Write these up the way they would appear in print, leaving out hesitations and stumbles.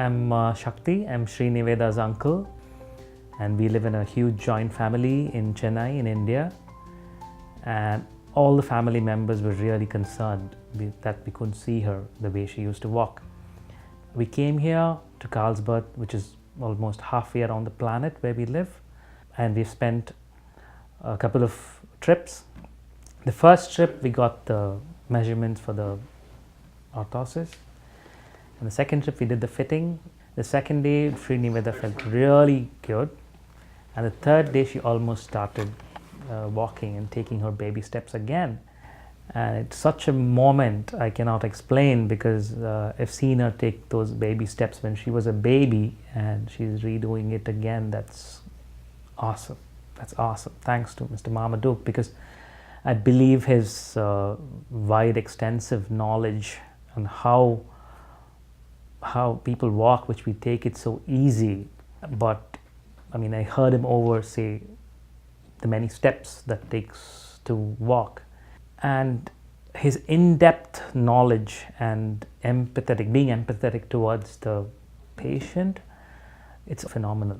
I'm Shakti. I'm Sree Nivetha's uncle, and we live in a huge joint family in Chennai, in India. And all the family members were really concerned that we couldn't see her the way she used to walk. We came here to Carlsbad, which is almost halfway around the planet where we live, and we've spent a couple of trips. The first trip, we got the measurements for the orthosis. And the second trip, we did the fitting. The second day, Sree Nivetha felt really good. And the third day, she almost started walking and taking her baby steps again. And it's such a moment I cannot explain, because I've seen her take those baby steps when she was a baby, and she's redoing it again. That's awesome. That's awesome. Thanks to Mr. Marmaduke, because I believe his wide, extensive knowledge on how people walk, which we take it so easy. But I mean, I heard him over say the many steps that takes to walk, and his in-depth knowledge and being empathetic towards the patient, it's phenomenal.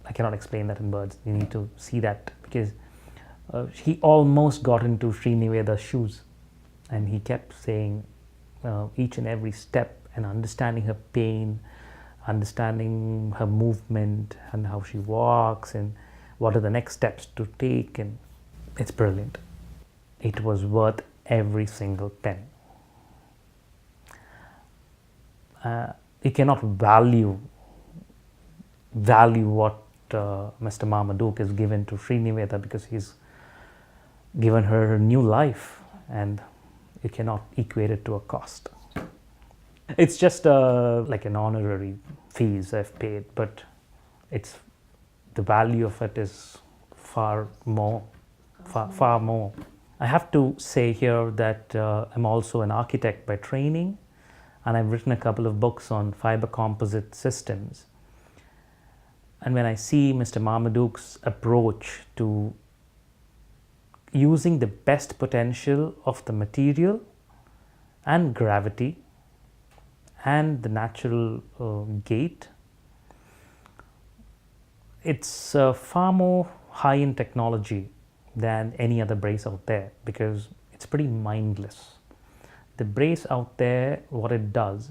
I cannot explain that in words. You need to see that, because he almost got into Sree Nivetha's shoes, and he kept saying each and every step and understanding her pain, understanding her movement and how she walks and what are the next steps to take, and it's brilliant. It was worth every single penny. You cannot value what Mr. Marmaduke has given to Sree Nivetha, because he's given her a new life, and you cannot equate it to a cost. It's just like an honorary fees I've paid, but the value of it is far more. I have to say here that I'm also an architect by training, and I've written a couple of books on fiber composite systems. And when I see Mr. Marmaduke's approach to using the best potential of the material and gravity and the natural gait, it's far more high in technology than any other brace out there, because it's pretty mindless. The brace out there, what it does,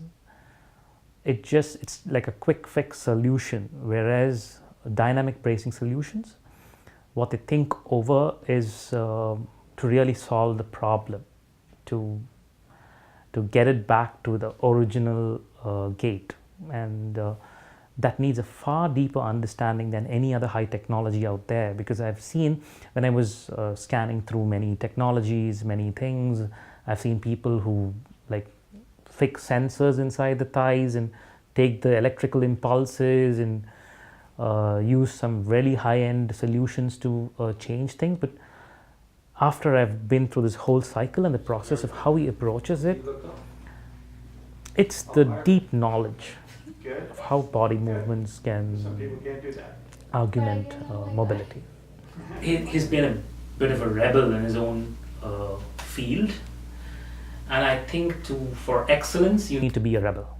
it's like a quick fix solution, whereas dynamic bracing solutions, what they think over is to really solve the problem, to get it back to the original gait, and that needs a far deeper understanding than any other high technology out there. Because I've seen, when I was scanning through many technologies, many things, I've seen people who like fix sensors inside the thighs and take the electrical impulses and use some really high-end solutions to change things. But after I've been through this whole cycle and the process of how he approaches it, it's the deep knowledge of how body movements can augment mobility. He's been a bit of a rebel in his own field, and I think for excellence you need to be a rebel.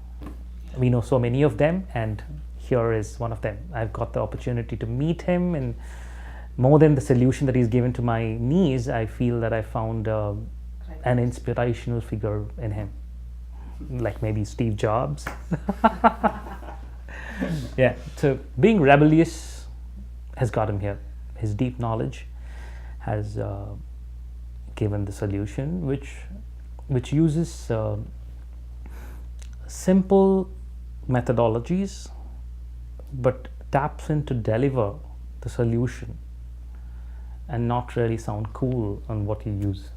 We know so many of them, and here is one of them. I've got the opportunity to meet him, and more than the solution that he's given to my knees, I feel that I found an inspirational figure in him, like maybe Steve Jobs. Yeah, so being rebellious has got him here. His deep knowledge has given the solution, which uses simple methodologies, but taps in to deliver the solution and not really sound cool on what you use.